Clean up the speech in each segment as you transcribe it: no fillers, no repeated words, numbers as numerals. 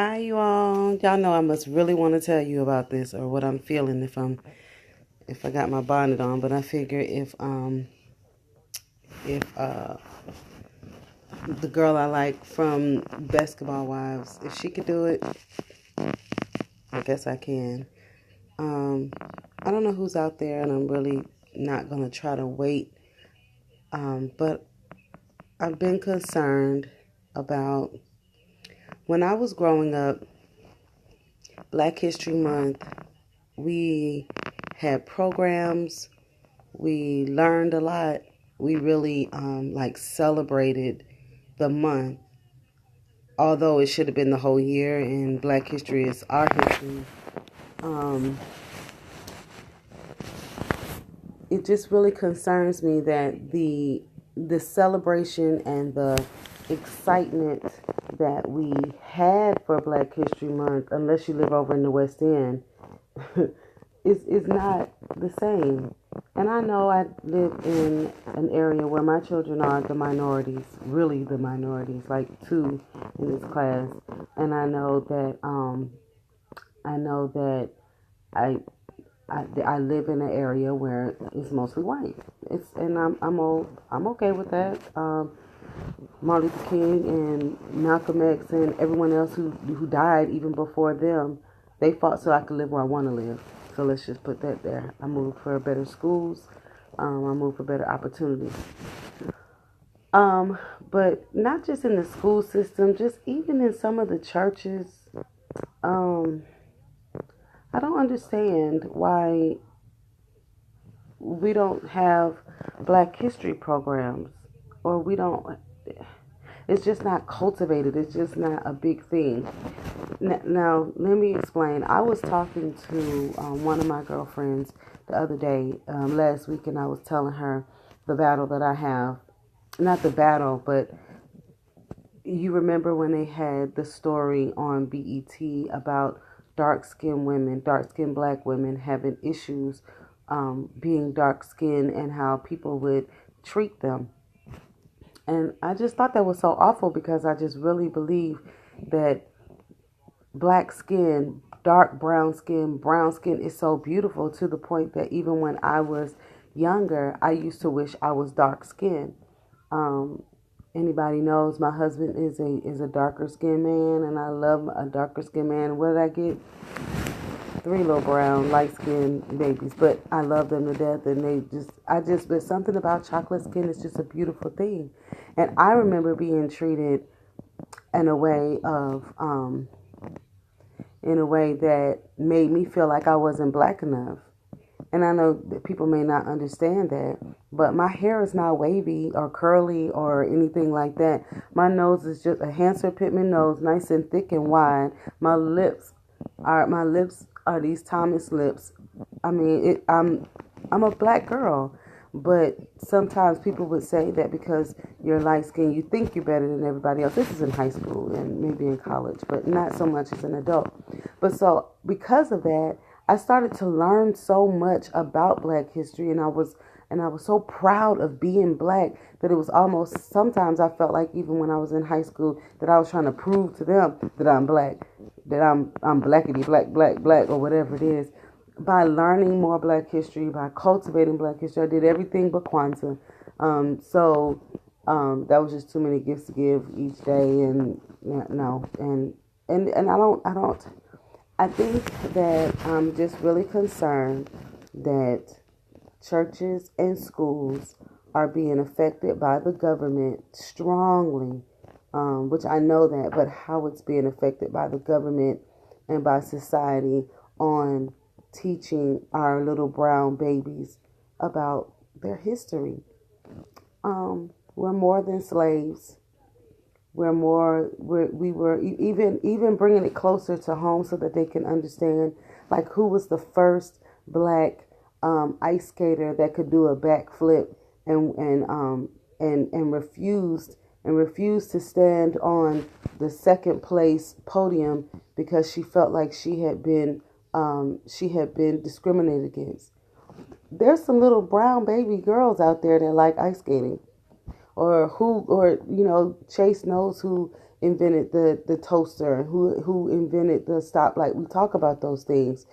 Hi, you all. Y'all know I must really want to tell you about this or what I'm feeling if I got my bonnet on. But I figure if the girl I like from Basketball Wives, if she could do it, I guess I can. Um, I don't know who's out there, and I'm really not gonna try to wait. But I've been concerned about when I was growing up. Black History Month, we had programs. We learned a lot. We really celebrated the month, although it should have been the whole year. And Black History is our history. Um, it just really concerns me that the celebration and the excitement that we had for Black History Month, unless you live over in the West End, is not the same. And I know I live in an area where my children are the minorities, really the minorities, like two in this class. And I know that I I live in an area where it's mostly white. It's and I'm okay with that. Martin Luther King and Malcolm X and everyone else who died even before them, they fought so I could live where I want to live. So let's just put that there. I moved for better schools. I moved for better opportunities. Um, but not just in the school system, just even in some of the churches. Um, I don't understand why we don't have Black History programs, or we don't. It's just not cultivated. It's just not a big thing. Now, let me explain. I was talking to one of my girlfriends the other day, last week, and I was telling her the battle that I have. Not the battle, but you remember when they had the story on BET about dark skinned black women having issues being dark skinned and how people would treat them. And I just thought that was so awful because I just really believe that black skin, dark brown skin is so beautiful to the point that even when I was younger, I used to wish I was dark skinned. Um, Anybody knows my husband is a darker skinned man, and I love a darker skinned man. What did I get? Three little brown, light skinned babies, but I love them to death. And there's something about chocolate skin. It's just a beautiful thing. And I remember being treated in a way of, in a way that made me feel like I wasn't black enough. And I know that people may not understand that, but my hair is not wavy or curly or anything like that. My nose is just a Hanser Pittman nose, nice and thick and wide. My lips are these Thomas lips. I mean, I'm a black girl, but sometimes people would say that because you're light skinned, you think you're better than everybody else. This is in high school and maybe in college, but not so much as an adult. But so because of that, I started to learn so much about Black history, and I was so proud of being black that it was almost sometimes I felt like even when I was in high school that I was trying to prove to them that I'm black, that I'm blackity black or whatever it is. By learning more Black history, by cultivating Black history, I did everything but Kwanzaa. That was just too many gifts to give each day, and no, and I think that I'm just really concerned that churches and schools are being affected by the government strongly, which I know that, but how it's being affected by the government and by society on teaching our little brown babies about their history. We're more than slaves. We were even bringing it closer to home so that they can understand, like, who was the first black ice skater that could do a backflip and refused to stand on the second place podium because she felt like she had been discriminated against. There's some little brown baby girls out there that like ice skating, or Chase knows who invented the toaster, who invented the stoplight. We talk about those things.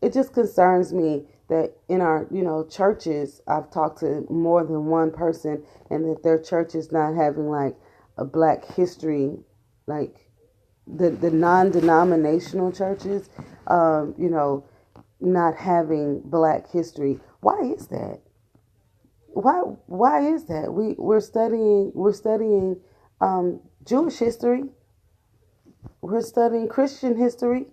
It just concerns me that in our churches, I've talked to more than one person, and that their church is not having like a Black history, like the non-denominational churches, you know, not having Black history. Why is that? Why is that? We're studying Jewish history. We're studying Christian history.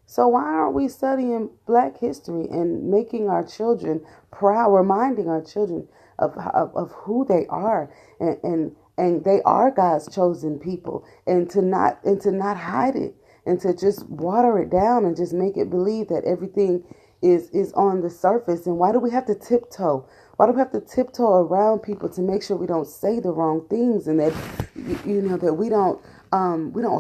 So why aren't we studying Black history and making our children proud, reminding our children of who they are, and they are God's chosen people, and to not hide it, and to just water it down and just make it believe that everything is on the surface. And why do we have to tiptoe? Why do we have to tiptoe around people to make sure we don't say the wrong things, and that that we don't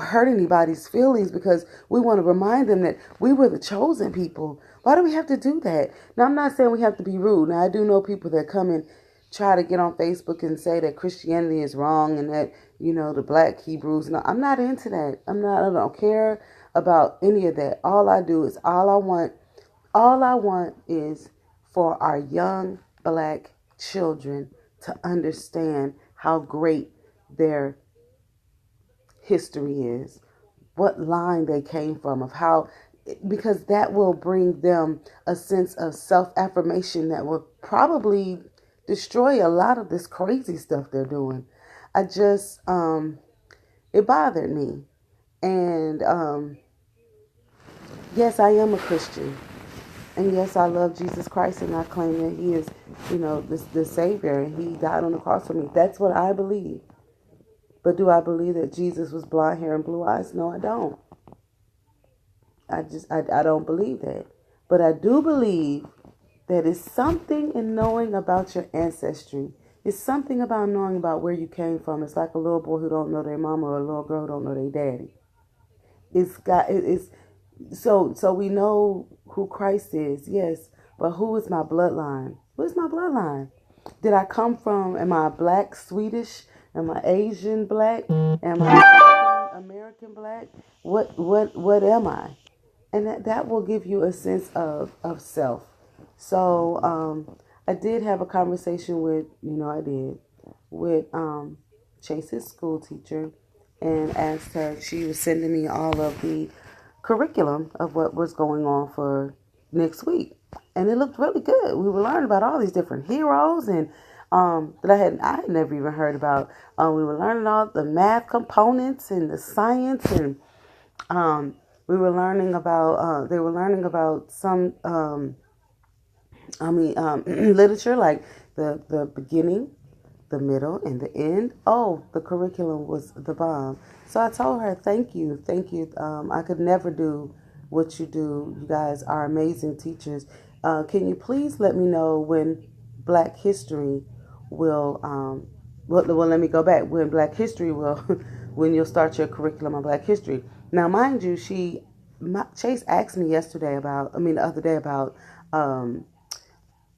hurt anybody's feelings, because we want to remind them that we were the chosen people? Why do we have to do that? Now, I'm not saying we have to be rude. Now, I do know people that come and try to get on Facebook and say that Christianity is wrong, and that the Black Hebrews. No, I'm not into that. I don't care about any of that. All I want is for our young Black children to understand how great their history is, what line they came from, of how, because that will bring them a sense of self-affirmation that will probably destroy a lot of this crazy stuff they're doing. I just, it bothered me. And yes, I am a Christian. And yes, I love Jesus Christ, and I claim that He is, the Savior, and He died on the cross for me. That's what I believe. But do I believe that Jesus was blonde hair and blue eyes? No, I don't. I don't believe that. But I do believe that it's something in knowing about your ancestry. It's something about knowing about where you came from. It's like a little boy who don't know their mama, or a little girl who don't know their daddy. It's so we know who Christ is, yes, but who is my bloodline? Who is my bloodline? Did I come from? Am I Black, Swedish? Am I Asian Black? Am I American Black? What am I? And that will give you a sense of self. So I did have a conversation with Chase's school teacher, and asked her. She was sending me all of the curriculum of what was going on for next week, and it looked really good. We were learning about all these different heroes, and that I had never even heard about. We were learning all the math components and the science, and we were learning about. They were learning about some. Literature, like the beginning, the middle, and the end. Oh, the curriculum was the bomb. So I told her, thank you. I could never do what you do. You guys are amazing teachers. Can you please let me know when Black History will, well, let me go back. When Black History will, when you'll start your curriculum on Black History. Now, mind you, Chase asked me the other day about,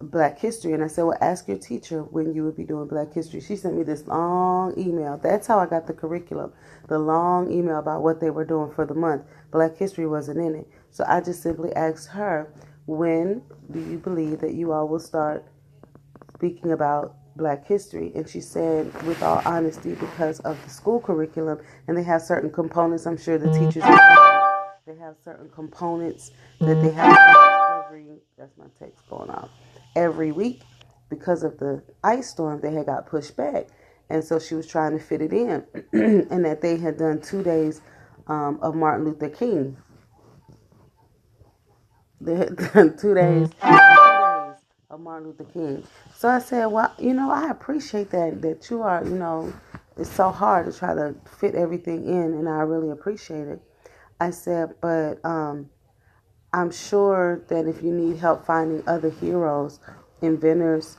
Black History, and I said, well, ask your teacher when you would be doing Black History. She sent me this long email. That's how I got the curriculum, the long email about what they were doing for the month. Black History wasn't in it. So I just simply asked her, when do you believe that you all will start speaking about Black History? And she said, with all honesty, because of the school curriculum, and they have certain components. I'm sure the teachers, they have certain components that they have that's my text going off, every week. Because of the ice storm, they had got pushed back, and so she was trying to fit it in. And that they had done 2 days of Martin Luther King. They had done 2 days of Martin Luther King. So I said, well, I appreciate that you are, it's so hard to try to fit everything in, and I really appreciate it. I said, but I'm sure that if you need help finding other heroes, inventors,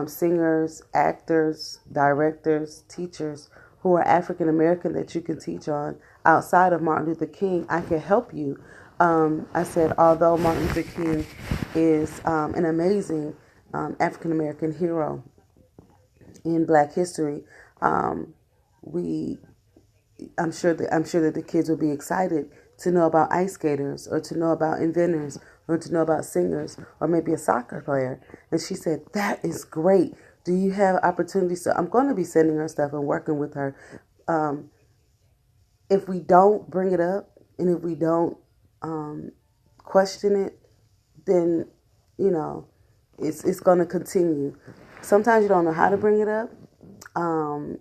singers, actors, directors, teachers who are African American that you can teach on outside of Martin Luther King, I can help you. I said, although Martin Luther King is an amazing African American hero in Black history, we I'm sure that the kids will be excited to know about ice skaters or to know about inventors or to know about singers or maybe a soccer player. And she said, that is great. Do you have opportunities? So I'm going to be sending her stuff and working with her. Um, if we don't bring it up and if we don't question it, then you know it's going to continue. Sometimes you don't know how to bring it up. Um,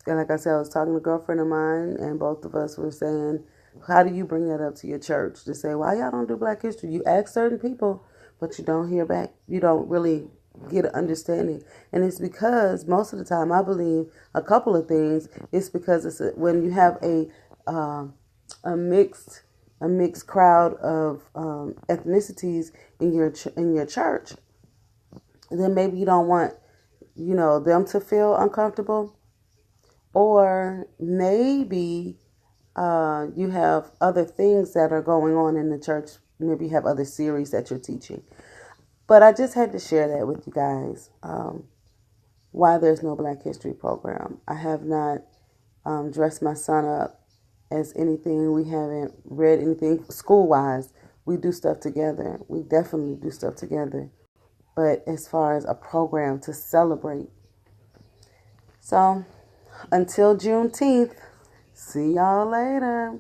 and like I said, I was talking to a girlfriend of mine, and both of us were saying, how do you bring that up to your church? To say, why y'all don't do Black History? You ask certain people, but you don't hear back. You don't really get an understanding. And it's because most of the time, I believe a couple of things. It's because when you have a mixed crowd of ethnicities in your church, then maybe you don't want them to feel uncomfortable, or maybe you have other things that are going on in the church. Maybe you have other series that you're teaching. But I just had to share that with you guys. Why there's no Black History program. I have not dressed my son up as anything. We haven't read anything school-wise. We do stuff together. We definitely do stuff together. But as far as a program to celebrate. So, until Juneteenth, see y'all later.